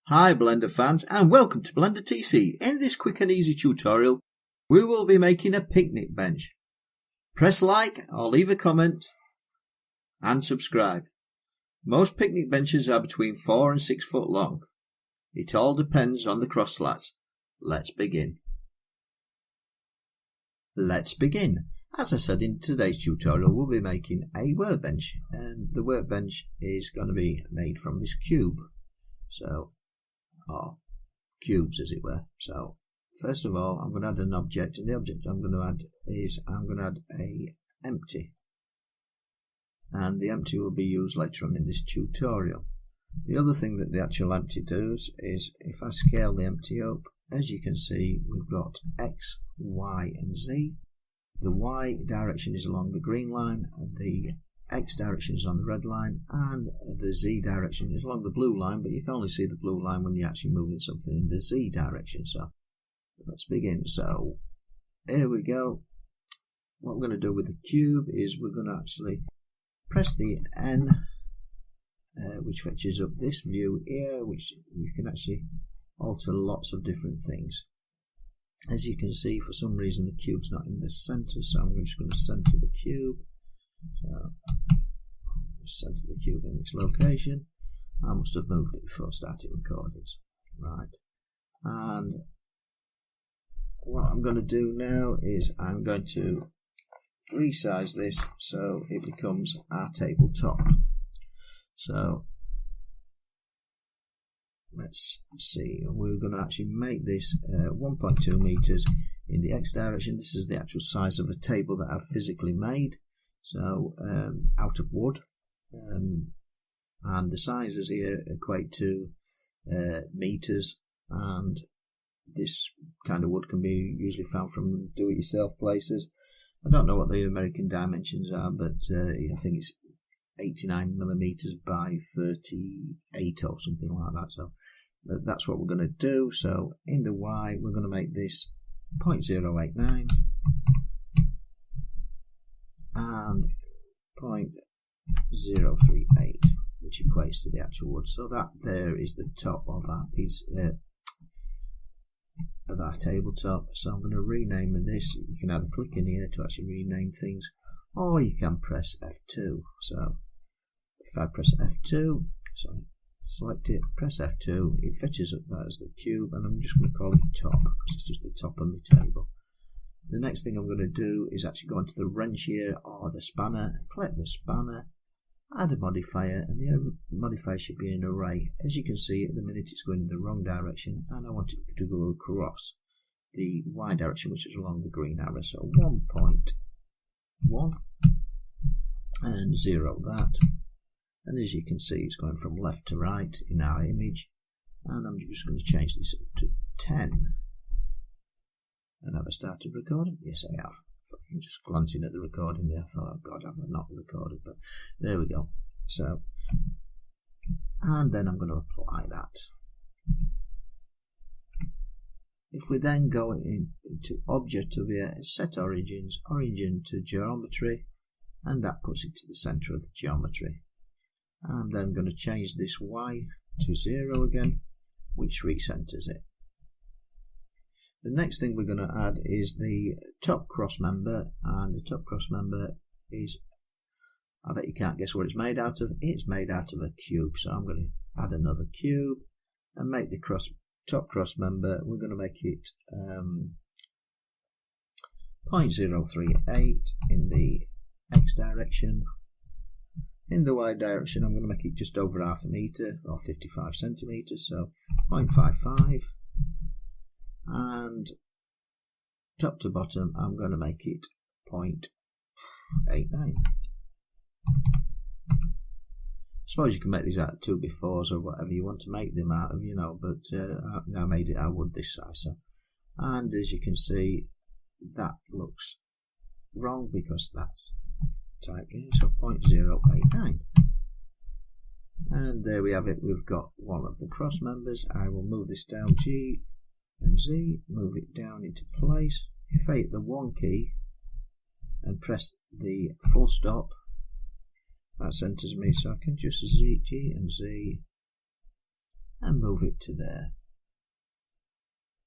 Hi Blender fans and welcome to Blender TC. In this quick and easy tutorial we will be making a picnic bench. Press like or leave a comment and subscribe. Most picnic benches are between 4 and 6 foot long. It all depends on the cross slats. Let's begin. As I said, in today's tutorial we'll be making a workbench, and the workbench is going to be made from this cube. Or cubes as it were. So first of all I'm going to add an object, and the object I'm going to add is a empty, and the empty will be used later on in this tutorial. The other thing that the actual empty does is, if I scale the empty up, as you can see we've got X, Y and Z. The Y direction is along the green line, the X direction is on the red line, and the Z direction is along the blue line, but you can only see the blue line when you're actually moving something in the Z direction. So let's begin. So here we go. What we're going to do with the cube is we're going to actually press the N, which fetches up this view here, which you can actually alter lots of different things. As you can see, for some reason the cube's not in the center, so I'm just going to center the cube. So center the cube in its location. I must have moved it before I started recording. Right. And what I'm going to do now is I'm going to resize this so it becomes our tabletop. So let's see, we're going to actually make this 1.2 meters in the X direction. This is the actual size of a table that I've physically made. So out of wood, and the sizes here equate to meters, and this kind of wood can be usually found from do-it-yourself places. I don't know what the American dimensions are, but I think it's 89 millimeters by 38 or something like that. So that's what we're going to do. So in the Y we're going to make this 0.089 and 0.038, which equates to the actual wood. So that there is the top of our piece of our tabletop. So I'm going to rename this. You can either click in here to actually rename things, or you can press F2. So if I press F2, select it, press F2, it fetches up that as the cube, and I'm just going to call it top because it's just the top of my table. The next thing I'm going to do is actually go into the wrench here, or the spanner, click the spanner, add a modifier, and the modifier should be an array. As you can see at the minute it's going in the wrong direction, and I want it to go across the Y direction, which is along the green arrow. So 1.1 and 0 that. And as you can see it's going from left to right in our image, and I'm just going to change this up to 10. And have I started recording? Yes, I have. I'm just glancing at the recording there. I thought, oh God, have I not recorded? But there we go. So, and then I'm going to apply that. If we then go into Object over here, Set Origins, Origin to Geometry, and that puts it to the center of the geometry. And then I'm going to change this Y to 0 again, which recenters it. The next thing we're going to add is the top cross member, and the top cross member is, I bet you can't guess what it's made out of. It's made out of a cube, so I'm going to add another cube and make the top cross member. We're going to make it 0.038 in the X direction. In the Y direction I'm going to make it just over half a meter, or 55 centimeters, so 0.55. And top to bottom I'm going to make it 0.89. I suppose you can make these out of 2x4s or whatever you want to make them out of, but I made it out of wood this size. So, and as you can see that looks wrong because that's typed in, so 0.089. And there we have it, we've got one of the cross members. I will move this down, G and Z, move it down into place. If I hit the 1 key and press the full stop, that centers me, so I can just Z, G and Z, and move it to there.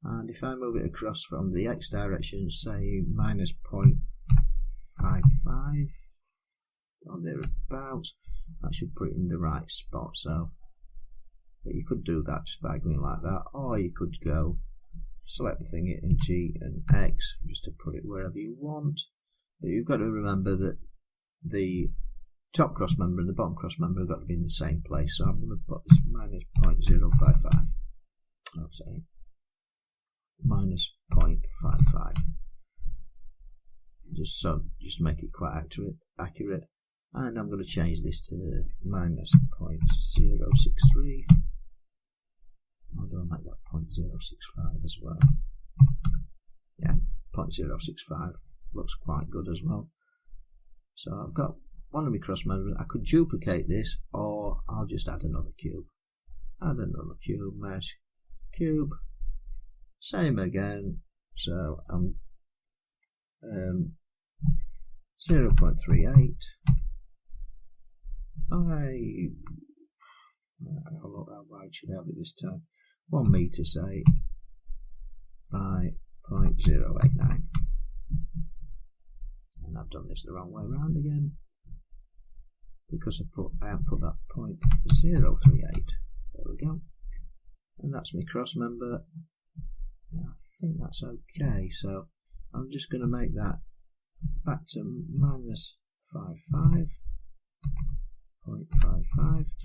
And if I move it across from the X direction, say minus 0.55 or thereabouts, that should put it in the right spot. So, but you could do that just by going like that, or you could go select the thing in G and X just to put it wherever you want. But you've got to remember that the top cross member and the bottom cross member have got to be in the same place. So I'm going to put this minus 0.055. Oh, sorry. Minus 0.55. Just make it quite accurate. And I'm going to change this to minus 0.063. Or do I make that 0.065 as well? Yeah, 0.065 looks quite good as well. So I've got one of my cross members. I could duplicate this, or I'll just add another cube. Add another cube, mesh, cube. Same again. So I'm 0.38. How wide should I have it this time? 1 meter, say, by 0.089. And I've done this the wrong way around again because I haven't put that 0.038. There we go. And that's my cross member. I think that's okay. So I'm just going to make that back to minus 0.55 to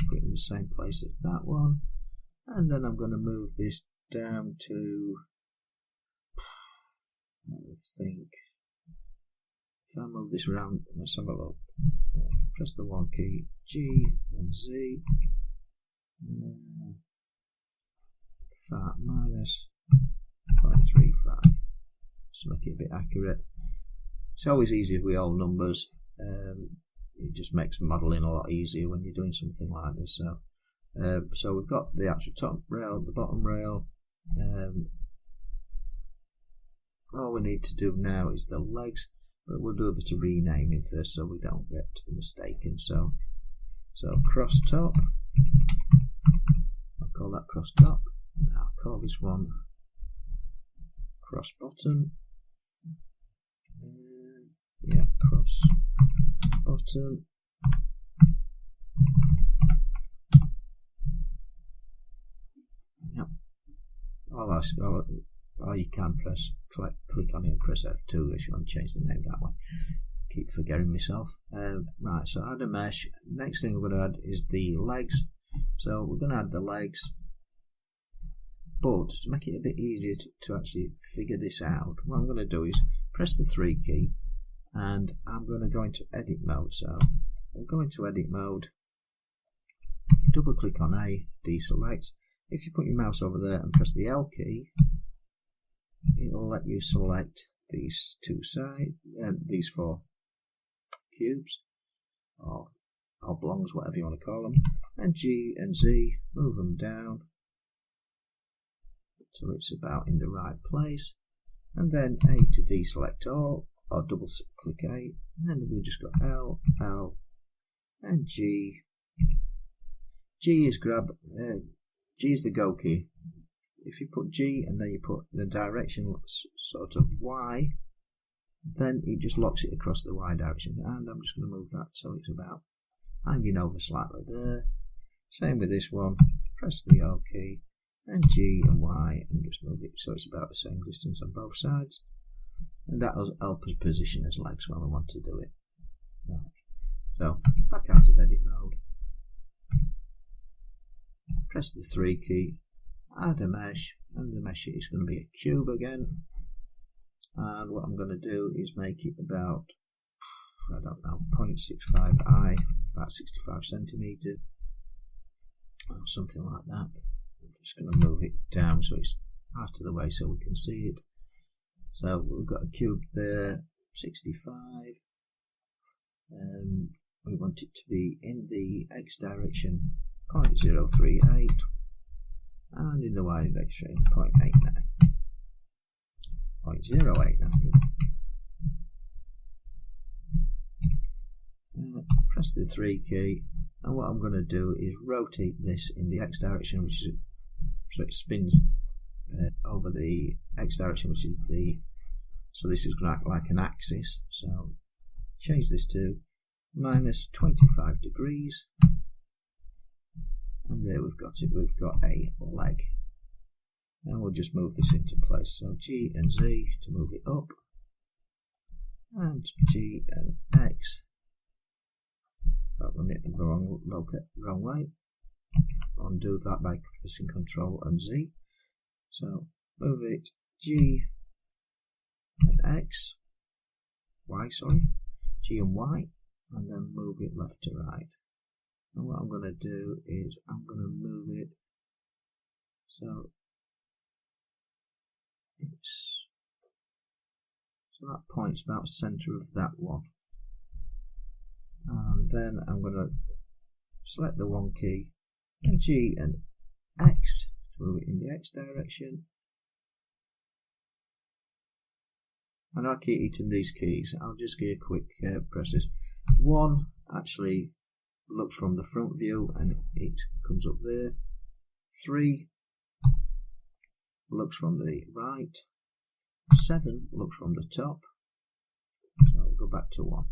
put it in the same place as that one. And then I'm going to move this down to, I think, if I move this around, let's have a look. Press the 1 key, G and Z. Fat minus 0.35. Just to make it a bit accurate. It's always easier with all numbers. It just makes modelling a lot easier when you're doing something like this. So we've got the actual top rail, the bottom rail. All we need to do now is the legs, but we'll do a bit of renaming first so we don't get mistaken. So cross top, I'll call that cross top. I'll call this one cross bottom. Yeah, cross bottom. Yep. Or you can click on it and press F2 if you want to change the name that way. Keep forgetting myself. Right, so add a mesh. Next thing we're going to add is the legs. So we're going to add the legs. But to make it a bit easier to actually figure this out, what I'm going to do is press the 3 key and I'm going to go into edit mode. So we'll go into edit mode, double click on A, deselect. If you put your mouse over there and press the L key, it will let you select these these 4 cubes or oblongs, whatever you want to call them, and G and Z, move them down till it's about in the right place, and then A to deselect all, or double click A, and we've just got L, L, and G. G is G is the go key. If you put G and then you put the direction sort of Y, then it just locks it across the Y direction. And I'm just going to move that so it's about hanging over slightly there. Same with this one. Press the O key and G and Y and just move it so it's about the same distance on both sides. And that will help us position as legs when we want to do it. Right. So back out of edit mode. Press the 3 key, add a mesh, and the mesh is going to be a cube again. And what I'm going to do is make it about, I don't know, 0.65i, about 65 centimeters, or something like that. I'm just going to move it down so it's out of the way so we can see it. So we've got a cube there, 65. We want it to be in the X direction, 0.038, and in the Y direction 0.89. 0.089. Press the 3 key, and what I'm going to do is rotate this in the X direction, which is so it spins over the X direction, which is so this is going to act like an axis. So change this to minus 25 degrees, and there we've got it. We've got a leg, and we'll just move this into place. So G and Z to move it up, and G and X. That run it the wrong way. Undo that by pressing Ctrl and Z. So move it G and X, Y, sorry, G and Y, and then move it left to right. And what I'm going to do is I'm going to move it so that point's about centre of that one. And then I'm going to select the one key and G and X to move it in the X direction. And I'll keep eating these keys. I'll just give you a quick presses. 1 actually looks from the front view and it comes up there. 3 looks from the right. 7 looks from the top. So I'll go back to 1.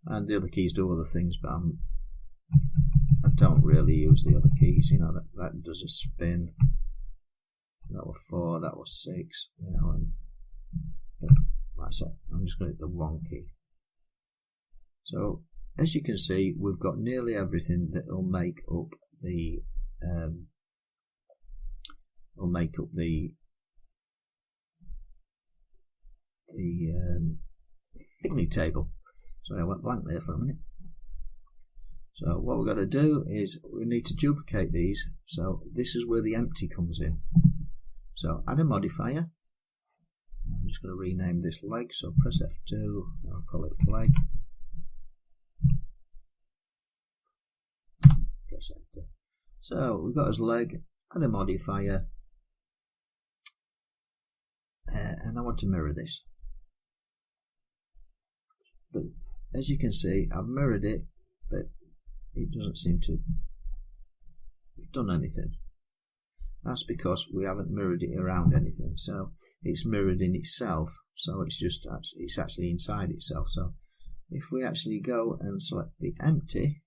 And the other keys do other things, but I don't really use the other keys. You know, that does a spin. That was 4, that was 6, you know, and like I said, I'm just going to hit the 1 key. So as you can see, we've got nearly everything that will make up the picnic table. Sorry, I went blank there for a minute. So what we've got to do is we need to duplicate these. So this is where the empty comes in. So add a modifier. I'm just going to rename this leg. So press F2. I'll call it leg. Press Enter. So we've got as leg. Add a modifier. And I want to mirror this. But as you can see, I've mirrored it, but it doesn't seem to have done anything. That's because we haven't mirrored it around anything. So it's mirrored in itself. So it's actually inside itself. So if we actually go and select the empty,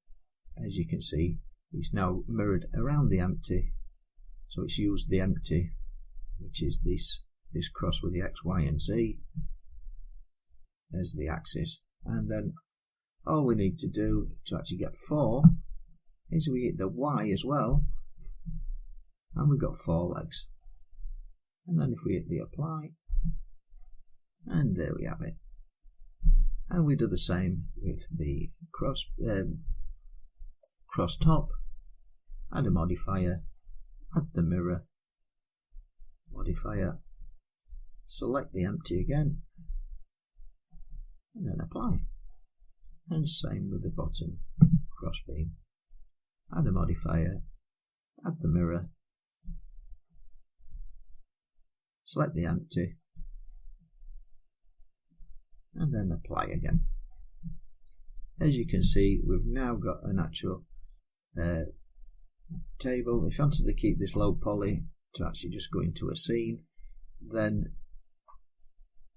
as you can see, it's now mirrored around the empty. So it's used the empty, which is this cross with the X, Y, and Z as the axis. And then all we need to do to actually get 4 is we hit the Y as well, and we've got 4 legs. And then if we hit the apply, and there we have it. And we do the same with the cross top, add a modifier, add the mirror, modifier, select the empty again, and then apply. And same with the bottom cross beam. Add a modifier, add the mirror, select the empty, and then apply again. As you can see, we've now got an actual table. If you wanted to keep this low poly to actually just go into a scene, then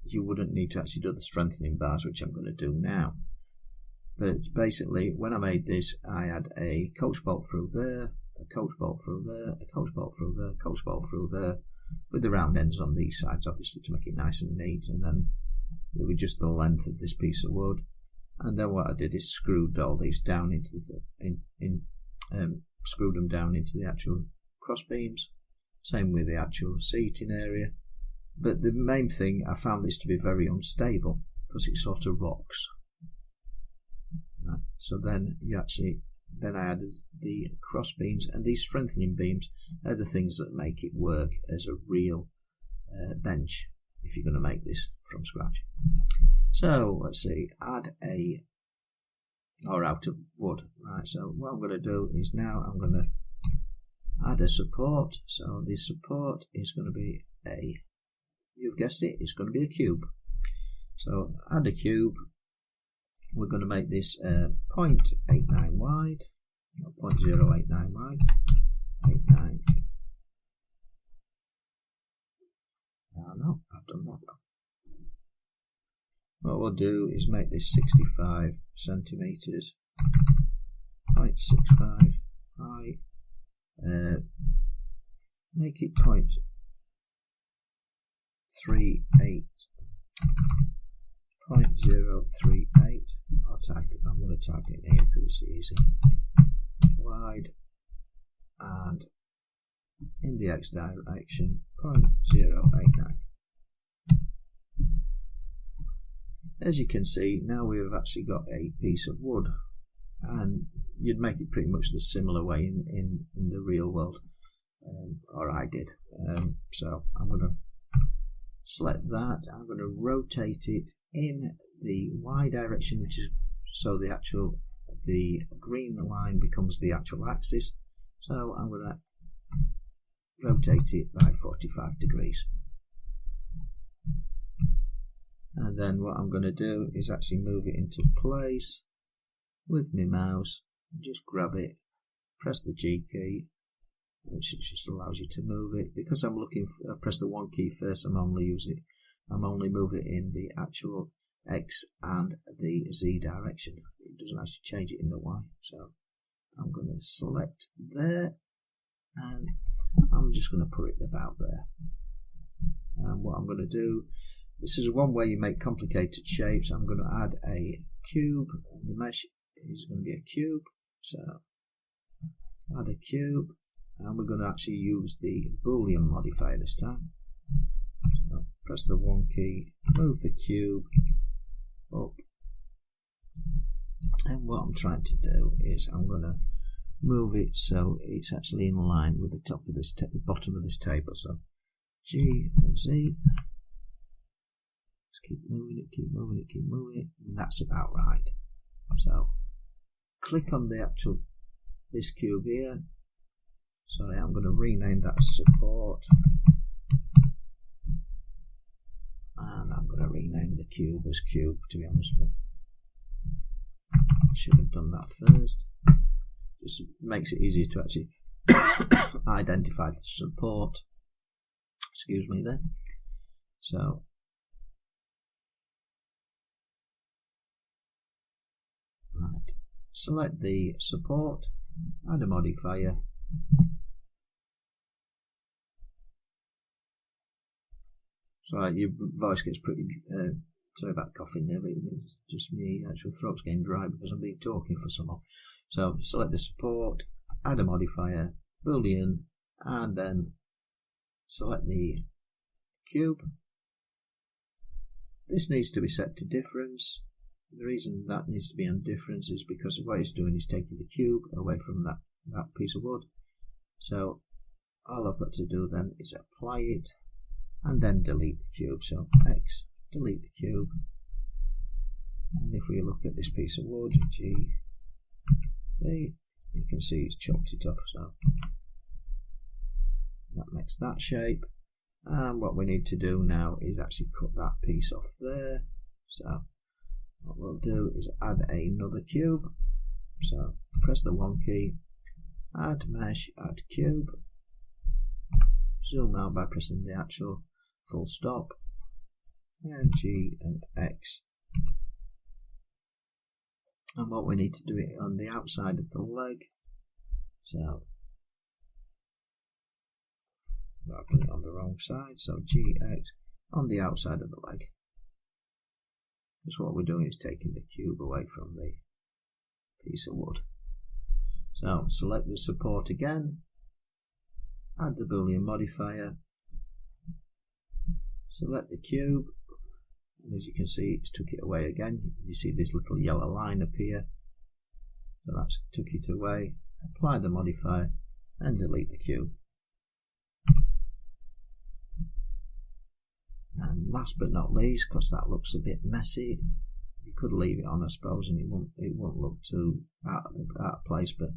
you wouldn't need to actually do the strengthening bars, which I'm going to do now. But basically, when I made this, I had a coach bolt through there, a coach bolt through there, a coach bolt through there, coach bolt through there, with the round ends on these sides, obviously, to make it nice and neat. And then it was just the length of this piece of wood. And then what I did is screwed all these down into screwed them down into the actual cross beams. Same with the actual seating area. But the main thing, I found this to be very unstable because it sort of rocks. Right. So then I added the cross beams, and these strengthening beams are the things that make it work as a real bench if you're going to make this from scratch. So let's see, out of wood. Right, so what I'm going to do is now I'm going to add a support. So the support is going to be you've guessed it, it's going to be a cube. So add a cube. We're going to make this 0.89 wide, 0.089 wide, 89 done that wrong. What we'll do is make this 65 centimeters, 0.65 high, make it 0.38, 0.038. I'm going to type it in here because it's easy. Wide, and in the X direction 0.089. As you can see, now we've actually got a piece of wood, and you'd make it pretty much the similar way in the real world, or I did. So I'm going to select that. I'm going to rotate it in the Y direction, which is so the green line becomes the actual axis. So I'm going to rotate it by 45 degrees. And then what I'm going to do is actually move it into place with my mouse. Just grab it, press the G key, which just allows you to move it. Because I'm press the 1 key first, I'm only moving it in the actual X and the Z direction. It doesn't actually change it in the Y. So I'm going to select there, and I'm just going to put it about there. And what I'm going to do, this is one way you make complicated shapes. I'm going to add a cube. The mesh is going to be a cube. So add a cube, and we're going to actually use the Boolean modifier this time. So press the 1 key, move the cube up, and what I'm trying to do is I'm going to move it so it's actually in line with the top of this bottom of this table. So G and Z. Keep moving it, keep moving it, keep moving it, and that's about right. So click on the actual this cube here. Sorry, I'm going to rename that as support, and I'm going to rename the cube as cube, to be honest with you. Should have done that first. Just makes it easier to actually identify the support. Excuse me there. So right, select the support, add a modifier, so your voice gets pretty, sorry about coughing there, but it's just me, actual throat's getting dry because I've been talking for so long. So select the support, add a modifier, Boolean, and then select the cube. This needs to be set to difference. The reason that needs to be on difference is because what it's doing is taking the cube away from that piece of wood. So all I've got to do then is apply it and then delete the cube. So X, delete the cube, and if we look at this piece of wood, G, B, you can see it's chopped it off. So that makes that shape, and what we need to do now is actually cut that piece off there. So what we'll do is add another cube. So press the 1 key, add mesh, add cube, zoom out by pressing the actual full stop, and G and X. And what we need to do it on the outside of the leg. So I've done it on the wrong side, so GX on the outside of the leg. Because what we're doing is taking the cube away from the piece of wood. So select the support again, add the Boolean modifier, select the cube, and as you can see it's took it away again. You see this little yellow line appear, so that's took it away. Apply the modifier and delete the cube. And last but not least, because that looks a bit messy, you could leave it on, I suppose, and it won't look too out of place, but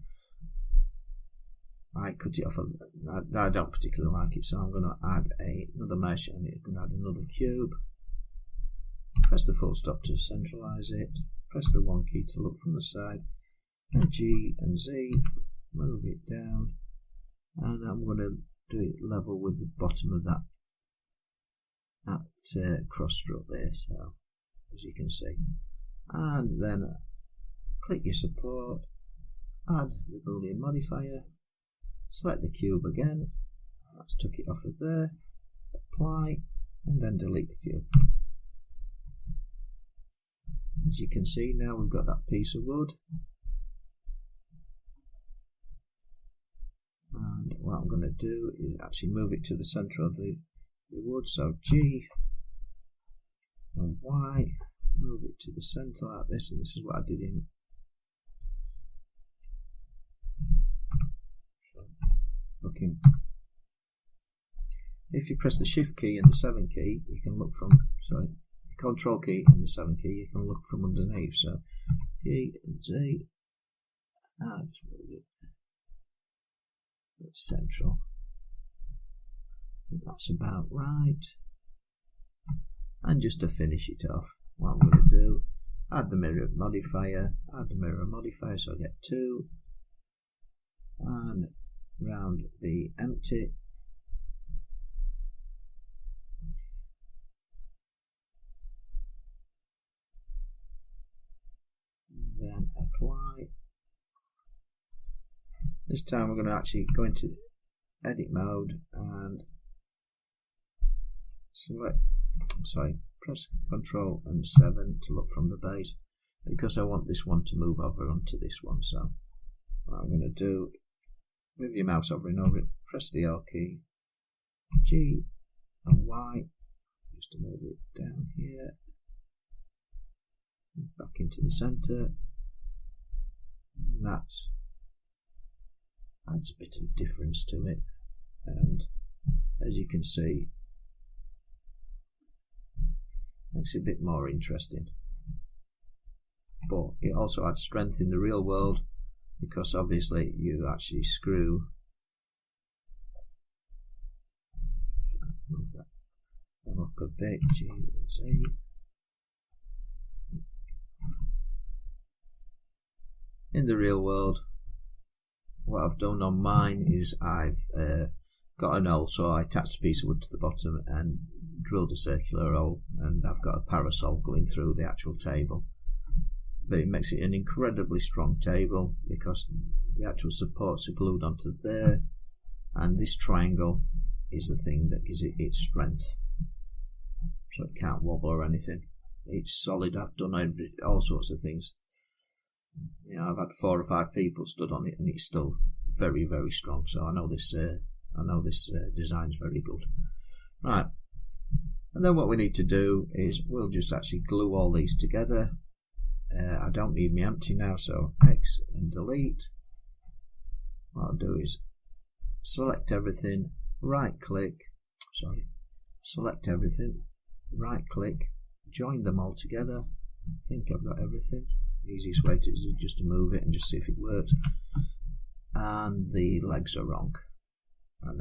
I cut it off. I don't particularly like it, so I'm going to add another mesh, and I'm going to add another cube. Press the full stop to centralize it. Press the 1 key to look from the side, and G and Z, move it down, and I'm going to do it level with the bottom of that at cross stroke there, so as you can see. And then click your support, add the Boolean modifier, select the cube again, that's took it off of there, apply, and then delete the cube. As you can see, now we've got that piece of wood. And what I'm going to do is actually move it to the center of the wood, so G and Y, move it to the center like this, and this is what I did in looking. If you press the Shift key and the 7 key, you can look from, sorry, the Control key and the 7 key, you can look from underneath. So G and Z, just move it. It's central. That's about right. And just to finish it off, what I'm going to do, add the mirror modifier, so I get 2, and round the empty, and then apply. This time we're going to actually go into edit mode and press Control and 7 to look from the base, because I want this one to move over onto this one. So what I'm going to do, move your mouse over and over it, press the L key, G and Y, just to move it down here, back into the center, and that's adds a bit of difference to it, and as you can see, makes it a bit more interesting. But it also adds strength in the real world, because obviously you actually screw that up a bit, G and Z. In the real world, what I've done on mine is I've got an hole, so I attached a piece of wood to the bottom and drilled a circular hole, and I've got a parasol going through the actual table. But it makes it an incredibly strong table, because the actual supports are glued onto there, and this triangle is the thing that gives it its strength, so it can't wobble or anything. It's solid. I've done all sorts of things. You know, I've had 4 or 5 people stood on it, and it's still very, very strong. So I know this design's very good. Right, and then what we need to do is we'll just actually glue all these together. I don't need me empty now, so X and delete. What I'll do is select everything, select everything, right click, join them all together. I think I've got everything. The easiest way to is just to move it and just see if it works. And the legs are wrong. I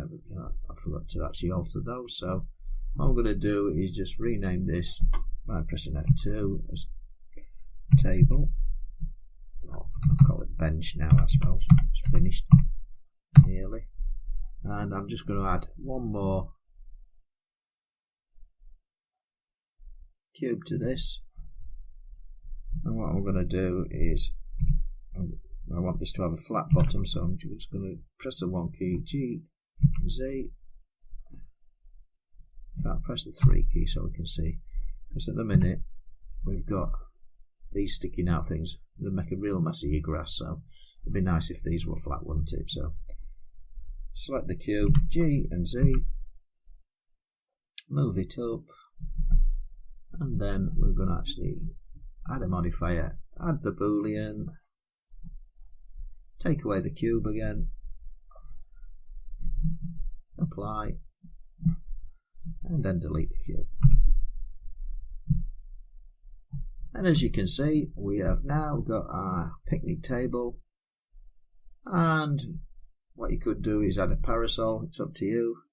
forgot to actually alter those. So what I'm going to do is just rename this by pressing F2 as table. I'll call it bench now, I suppose. It's finished nearly. And I'm just going to add one more cube to this. And what I'm going to do is, I want this to have a flat bottom, so I'm just going to press the 1 key, G, Z. In fact, press the 3 key so we can see, because at the minute we've got these sticking out things that make a real mess of your grass, so it'd be nice if these were flat, wouldn't it? So select the cube, G and Z, move it up, and then we're going to actually add a modifier, add the Boolean, take away the cube again, apply, and then delete the cube. And as you can see, we have now got our picnic table, and what you could do is add a parasol. It's up to you.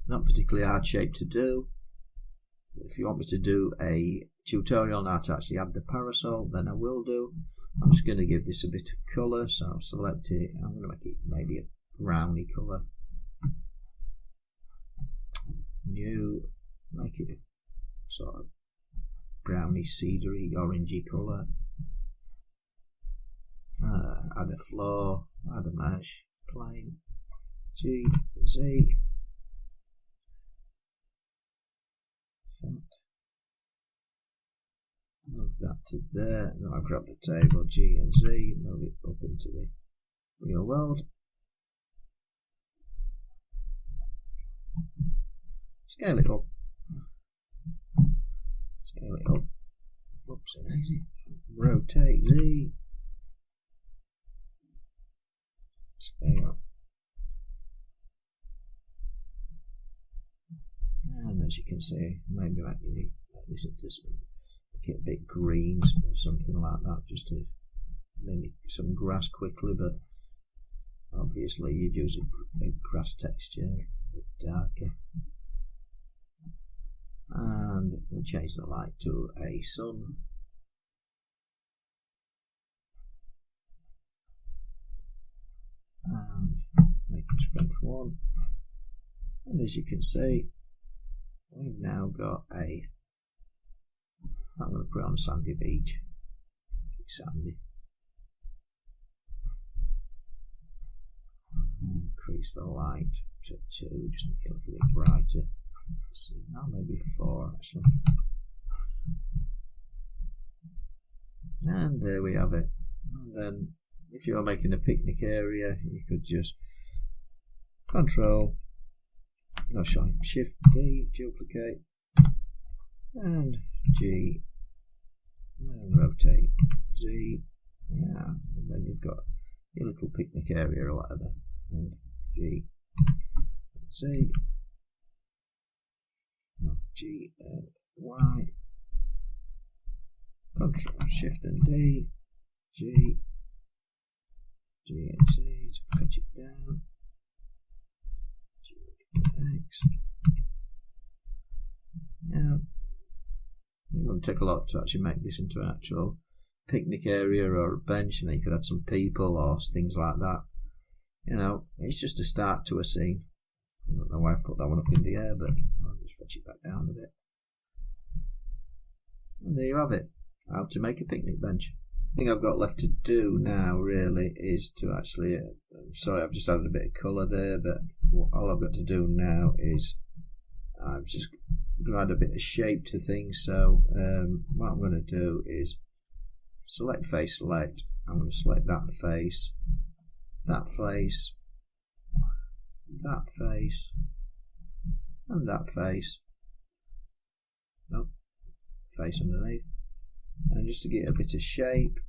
Not particularly hard shape to do. If you want me to do a tutorial on how to actually add the parasol, then I will do. I'm just going to give this a bit of colour, so I'll select it. I'm going to make it maybe a browny colour. New, make it a sort of browny, cedary, orangey colour. Add a floor, add a mesh, plane, G, Z. Move that to there. Now I'll grab the table G and Z, move it up into the real world. Scale it up. Scale it up. Whoopsie daisy. Rotate Z. Scale. And as you can see, maybe make this into some, make it a bit green or something like that, just to mimic some grass quickly, but obviously you'd use a grass texture, a bit darker. And we'll change the light to a sun. And make it strength 1. And as you can see, we've now got a, I'm going to put it on sandy beach. Sandy. Increase the light to 2, just make it a little bit brighter. So now maybe 4 actually. And there we have it. And then if you're making a picnic area, you could just Shift D, duplicate, and G, and rotate Z, yeah, and then you've got your little picnic area or whatever, and G, Z, no, G and Y, Control Shift and D, G, G and Z to fetch it down. X. Yeah, it won't take a lot to actually make this into an actual picnic area or a bench, and then you could add some people or things like that. You know, it's just a start to a scene. I don't know why I've put that one up in the air, but I'll just fetch it back down a bit. And there you have it, how to make a picnic bench. The thing I've got left to do now really is to actually, sorry I've just added a bit of colour there, but all I've got to do now is I've just going to add a bit of shape to things. So what I'm going to do is select face, select. I'm going to select that face, that face, that face, and that face. Nope, face underneath. And just to get a bit of shape,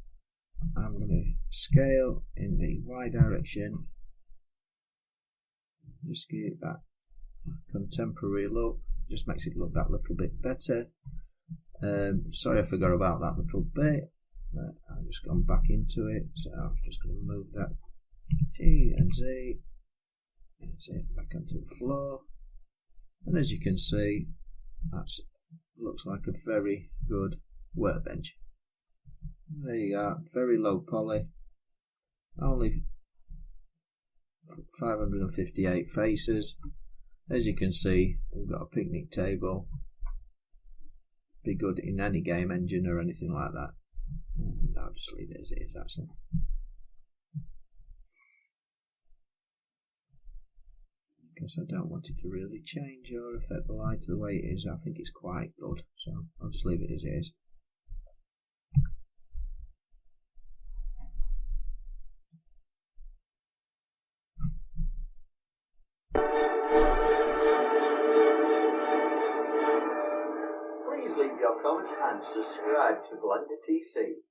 I'm going to scale in the Y direction. Just give it that contemporary look, just makes it look that little bit better. Sorry I forgot about that little bit, but I've just gone back into it, so I'm just going to move that G and Z, that's it, back onto the floor. And as you can see, that looks like a very good workbench. There you are, very low poly, only 558 faces. As you can see, we've got a picnic table. Be good in any game engine or anything like that. And I'll just leave it as it is actually. Because I don't want it to really change or affect the light the way it is. I think it's quite good, so I'll just leave it as it is. Please leave your comments and subscribe to Blender TC.